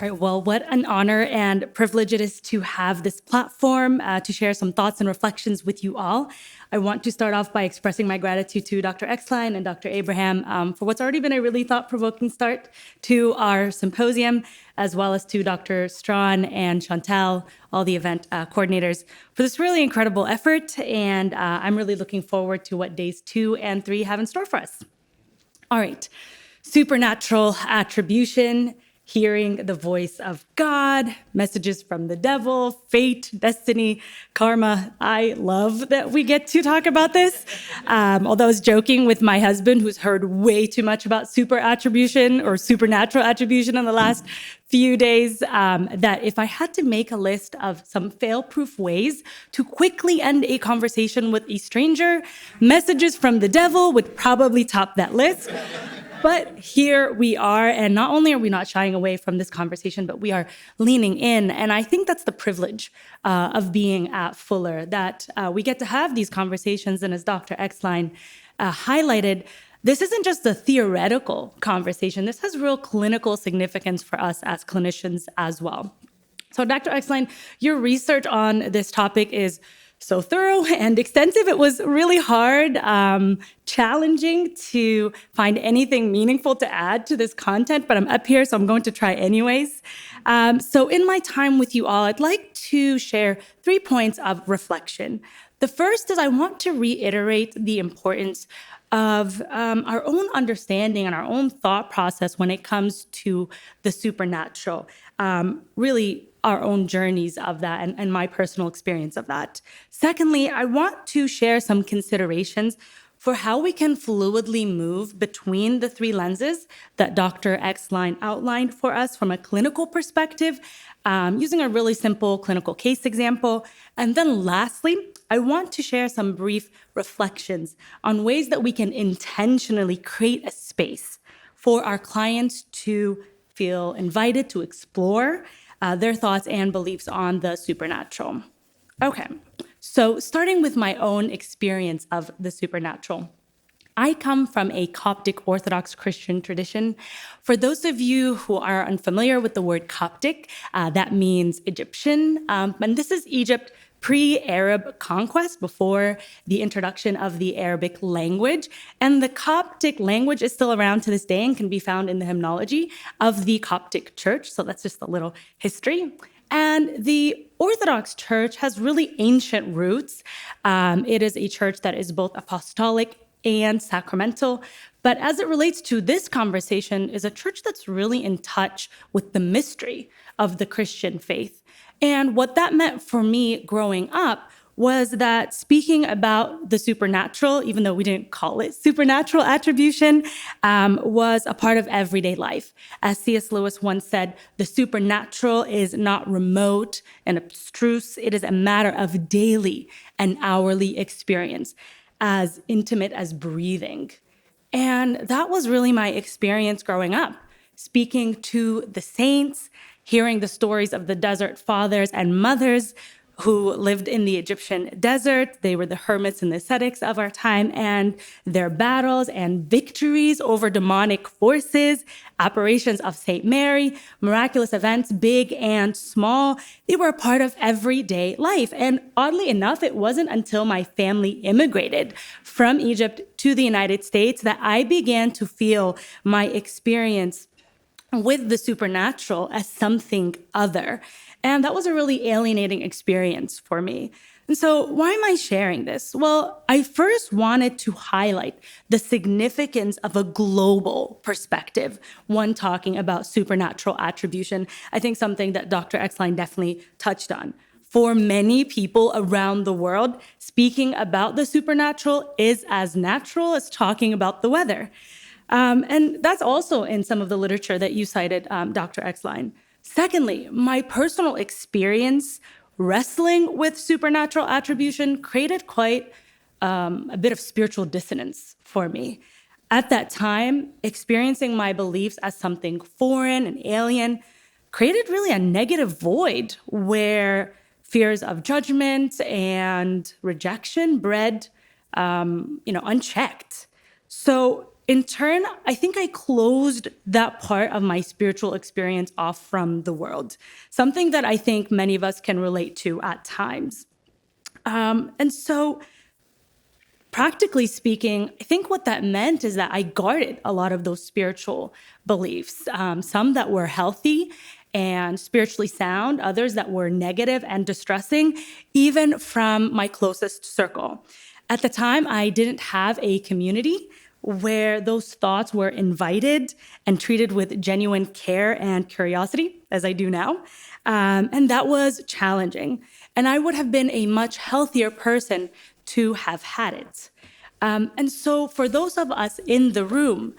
All right, well, what an honor and privilege it is to have this platform to share some thoughts and reflections with you all. I want to start off by expressing my gratitude to Dr. Exline and Dr. Abraham for what's already been a really thought-provoking start to our symposium, as well as to Dr. Strawn and Chantal, all the event coordinators, for this really incredible effort. And I'm really looking forward to what days 2 and 3 have in store for us. All right, supernatural attribution, hearing the voice of God, messages from the devil, fate, destiny, karma. I love that we get to talk about this. Although I was joking with my husband, who's heard way too much about super attribution or supernatural attribution in the last few days, that if I had to make a list of some fail-proof ways to quickly end a conversation with a stranger, messages from the devil would probably top that list. But here we are, and not only are we not shying away from this conversation, but we are leaning in. And I think that's the privilege of being at Fuller, that we get to have these conversations. And as Dr. Exline highlighted, this isn't just a theoretical conversation. This has real clinical significance for us as clinicians as well. So Dr. Exline, your research on this topic is so thorough and extensive. It was really hard, challenging to find anything meaningful to add to this content, but I'm up here, so I'm going to try anyways. So in my time with you all, I'd like to share 3 points of reflection. The first is I want to reiterate the importance of our own understanding and our own thought process when it comes to the supernatural, really our own journeys of that and my personal experience of that. Secondly, I want to share some considerations for how we can fluidly move between the 3 lenses that Dr. Exline outlined for us from a clinical perspective, using a really simple clinical case example. And then lastly, I want to share some brief reflections on ways that we can intentionally create a space for our clients to feel invited to explore their thoughts and beliefs on the supernatural. Okay, so starting with my own experience of the supernatural. I come from a Coptic Orthodox Christian tradition. For those of you who are unfamiliar with the word Coptic, that means Egyptian, and this is Egypt pre-Arab conquest, before the introduction of the Arabic language. And the Coptic language is still around to this day and can be found in the hymnology of the Coptic Church. So that's just a little history. And the Orthodox Church has really ancient roots. It is a church that is both apostolic and sacramental. But as it relates to this conversation, is a church that's really in touch with the mystery of the Christian faith. And what that meant for me growing up was that speaking about the supernatural, even though we didn't call it supernatural attribution, was a part of everyday life. As C.S. Lewis once said, the supernatural is not remote and abstruse. It is a matter of daily and hourly experience, as intimate as breathing. And that was really my experience growing up, speaking to the saints, hearing the stories of the desert fathers and mothers who lived in the Egyptian desert. They were the hermits and the ascetics of our time, and their battles and victories over demonic forces, apparitions of St. Mary, miraculous events, big and small. They were a part of everyday life. And oddly enough, it wasn't until my family immigrated from Egypt to the United States that I began to feel my experience with the supernatural as something other. And that was a really alienating experience for me. And so why am I sharing this? Well, I first wanted to highlight the significance of a global perspective when talking about supernatural attribution. I think something that Dr. Exline definitely touched on. For many people around the world, speaking about the supernatural is as natural as talking about the weather. And that's also in some of the literature that you cited, Dr. Exline. Secondly, my personal experience wrestling with supernatural attribution created quite a bit of spiritual dissonance for me. At that time, experiencing my beliefs as something foreign and alien created really a negative void where fears of judgment and rejection bred, unchecked. So in turn, I think I closed that part of my spiritual experience off from the world, something that I think many of us can relate to at times. And so, practically speaking, I think what that meant is that I guarded a lot of those spiritual beliefs, some that were healthy and spiritually sound, others that were negative and distressing, even from my closest circle. At the time, I didn't have a community where those thoughts were invited and treated with genuine care and curiosity, as I do now. And that was challenging. And I would have been a much healthier person to have had it. And so, for those of us in the room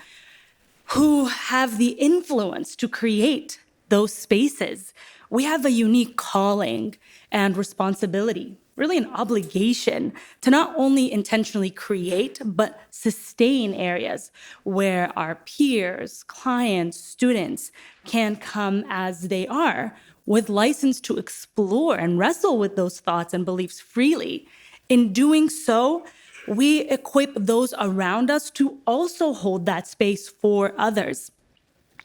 who have the influence to create those spaces, we have a unique calling and responsibility, really an obligation to not only intentionally create, but sustain areas where our peers, clients, students can come as they are, with license to explore and wrestle with those thoughts and beliefs freely. In doing so, we equip those around us to also hold that space for others.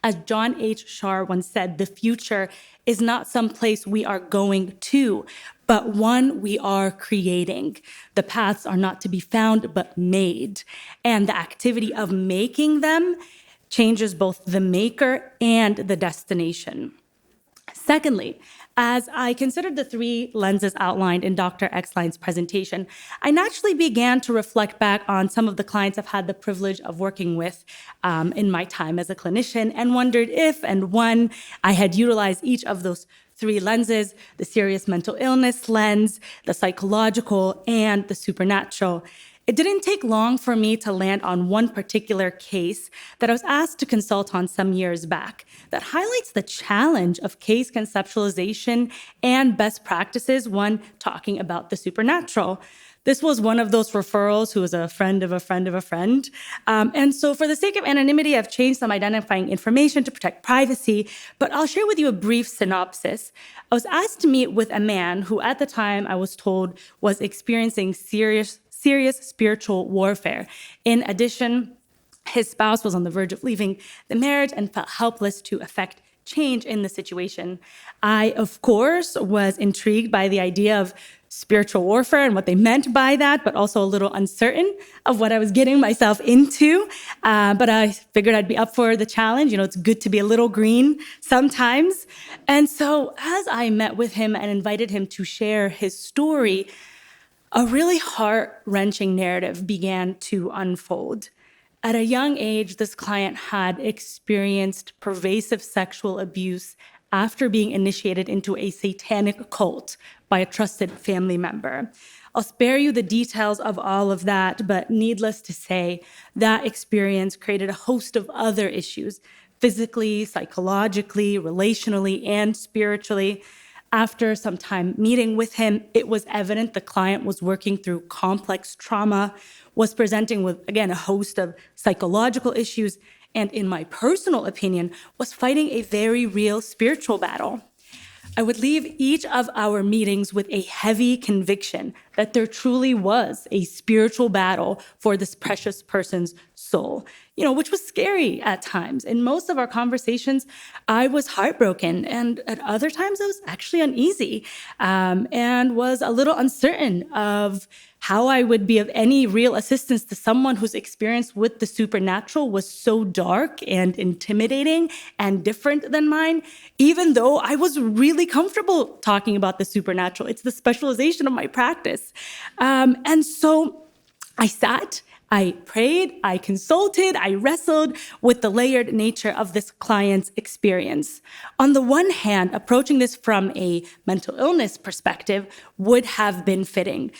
As John H. Shar once said, the future is not some place we are going to, but one we are creating. The paths are not to be found, but made. And the activity of making them changes both the maker and the destination. Secondly, as I considered the three lenses outlined in Dr. Exline's presentation, I naturally began to reflect back on some of the clients I've had the privilege of working with in my time as a clinician, and wondered if and when I had utilized each of those three lenses: the serious mental illness lens, the psychological, and the supernatural. It didn't take long for me to land on one particular case that I was asked to consult on some years back that highlights the challenge of case conceptualization and best practices when talking about the supernatural. This was one of those referrals who was a friend of a friend of a friend. And so, for the sake of anonymity, I've changed some identifying information to protect privacy, but I'll share with you a brief synopsis. I was asked to meet with a man who, at the time, I was told was experiencing serious spiritual warfare. In addition, his spouse was on the verge of leaving the marriage and felt helpless to effect change in the situation. I, of course, was intrigued by the idea of spiritual warfare and what they meant by that, but also a little uncertain of what I was getting myself into. But I figured I'd be up for the challenge. You know, it's good to be a little green sometimes. And so, as I met with him and invited him to share his story, a really heart-wrenching narrative began to unfold. At a young age, this client had experienced pervasive sexual abuse after being initiated into a satanic cult by a trusted family member. I'll spare you the details of all of that, but needless to say, that experience created a host of other issues, physically, psychologically, relationally, and spiritually. After some time meeting with him, it was evident the client was working through complex trauma, was presenting with, again, a host of psychological issues, and in my personal opinion, was fighting a very real spiritual battle. I would leave each of our meetings with a heavy conviction that there truly was a spiritual battle for this precious person's soul, which was scary at times. In most of our conversations, I was heartbroken, and at other times I was actually uneasy, and was a little uncertain of how I would be of any real assistance to someone whose experience with the supernatural was so dark and intimidating and different than mine, even though I was really comfortable talking about the supernatural. It's the specialization of my practice. And so I sat, I prayed, I consulted, I wrestled with the layered nature of this client's experience. On the one hand, approaching this from a mental illness perspective would have been fitting.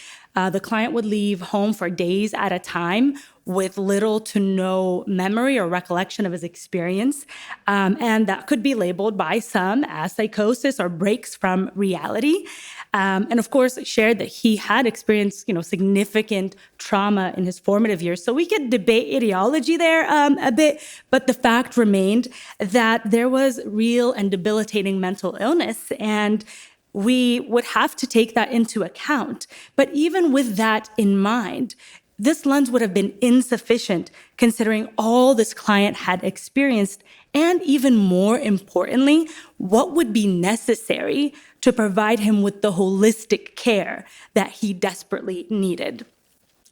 The client would leave home for days at a time with little to no memory or recollection of his experience. And that could be labeled by some as psychosis or breaks from reality. And of course, shared that he had experienced, significant trauma in his formative years. So we could debate ideology there a bit, but the fact remained that there was real and debilitating mental illness, and we would have to take that into account. But even with that in mind, this lens would have been insufficient considering all this client had experienced, and even more importantly, what would be necessary to provide him with the holistic care that he desperately needed.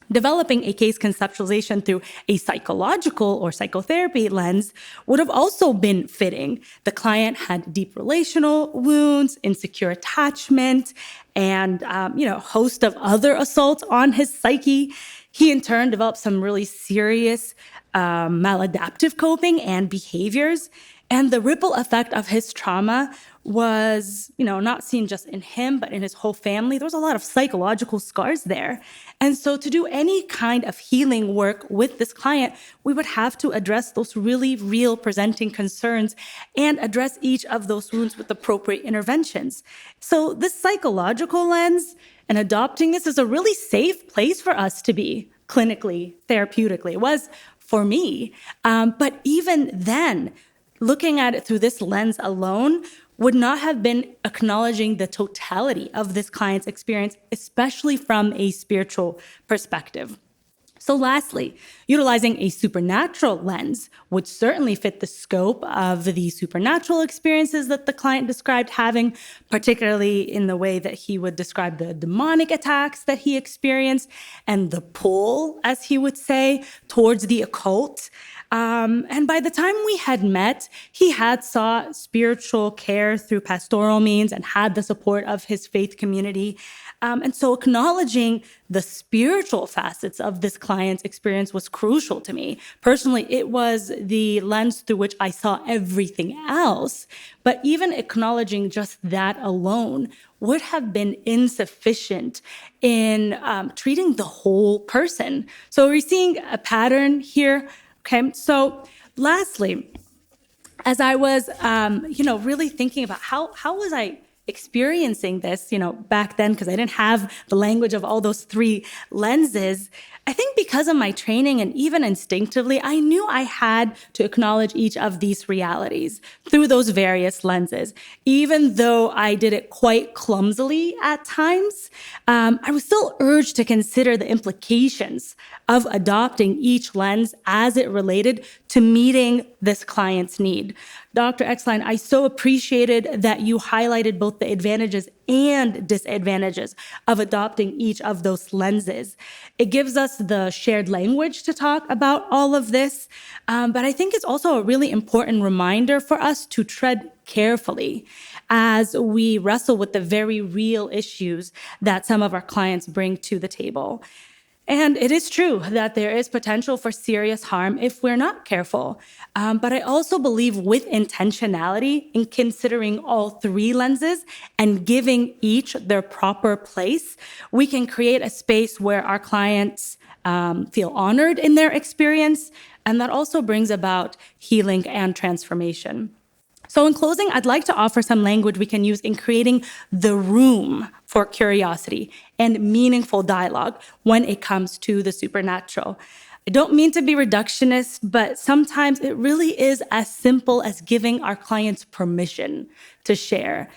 Developing a case conceptualization through a psychological or psychotherapy lens would have also been fitting. The client had deep relational wounds, insecure attachment, and a host of other assaults on his psyche. He in turn developed some really serious maladaptive coping and behaviors. And the ripple effect of his trauma was, not seen just in him, but in his whole family. There was a lot of psychological scars there. And so to do any kind of healing work with this client, we would have to address those really real presenting concerns and address each of those wounds with appropriate interventions. So this psychological lens and adopting this is a really safe place for us to be clinically, therapeutically. It was for me. But even then, looking at it through this lens alone would not have been acknowledging the totality of this client's experience, especially from a spiritual perspective. So lastly, utilizing a supernatural lens would certainly fit the scope of the supernatural experiences that the client described having, particularly in the way that he would describe the demonic attacks that he experienced and the pull, as he would say, towards the occult. And by the time we had met, he had sought spiritual care through pastoral means and had the support of his faith community. And so acknowledging the spiritual facets of this client's experience was crucial to me. Personally, it was the lens through which I saw everything else. But even acknowledging just that alone would have been insufficient in treating the whole person. So we're seeing a pattern here. Okay, so lastly, as I was, really thinking about how was I experiencing this, back then, because I didn't have the language of all those three lenses, I think because of my training and even instinctively, I knew I had to acknowledge each of these realities through those various lenses. Even though I did it quite clumsily at times, I was still urged to consider the implications of adopting each lens as it related to meeting this client's need. Dr. Exline, I so appreciated that you highlighted both the advantages and disadvantages of adopting each of those lenses. It gives us the shared language to talk about all of this, but I think it's also a really important reminder for us to tread carefully as we wrestle with the very real issues that some of our clients bring to the table. And it is true that there is potential for serious harm if we're not careful. But I also believe with intentionality in considering all three lenses and giving each their proper place, we can create a space where our clients feel honored in their experience. And that also brings about healing and transformation. So in closing, I'd like to offer some language we can use in creating the room for curiosity and meaningful dialogue when it comes to the supernatural. I don't mean to be reductionist, but sometimes it really is as simple as giving our clients permission to share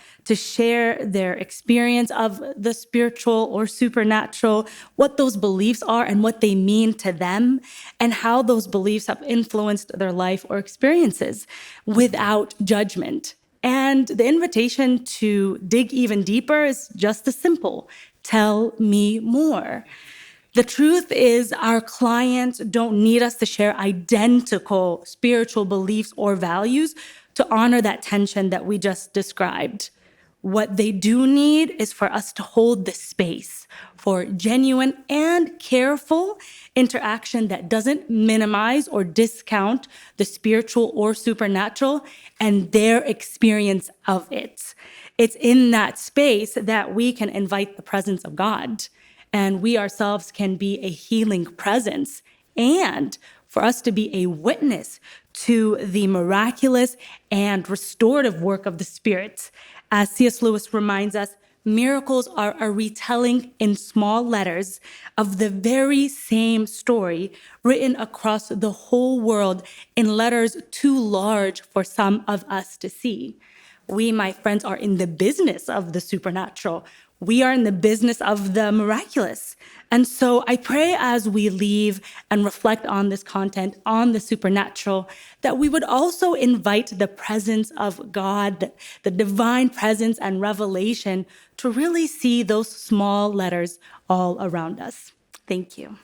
their experience of the spiritual or supernatural, what those beliefs are and what they mean to them, and how those beliefs have influenced their life or experiences without judgment. And the invitation to dig even deeper is just as simple. Tell me more. The truth is, our clients don't need us to share identical spiritual beliefs or values to honor that tension that we just described. What they do need is for us to hold the space for genuine and careful interaction that doesn't minimize or discount the spiritual or supernatural and their experience of it. It's in that space that we can invite the presence of God, and we ourselves can be a healing presence, and for us to be a witness to the miraculous and restorative work of the Spirit. As C.S. Lewis reminds us, miracles are a retelling in small letters of the very same story written across the whole world in letters too large for some of us to see. We, my friends, are in the business of the supernatural. We are in the business of the miraculous. And so I pray as we leave and reflect on this content, on the supernatural, that we would also invite the presence of God, the divine presence and revelation to really see those small letters all around us. Thank you.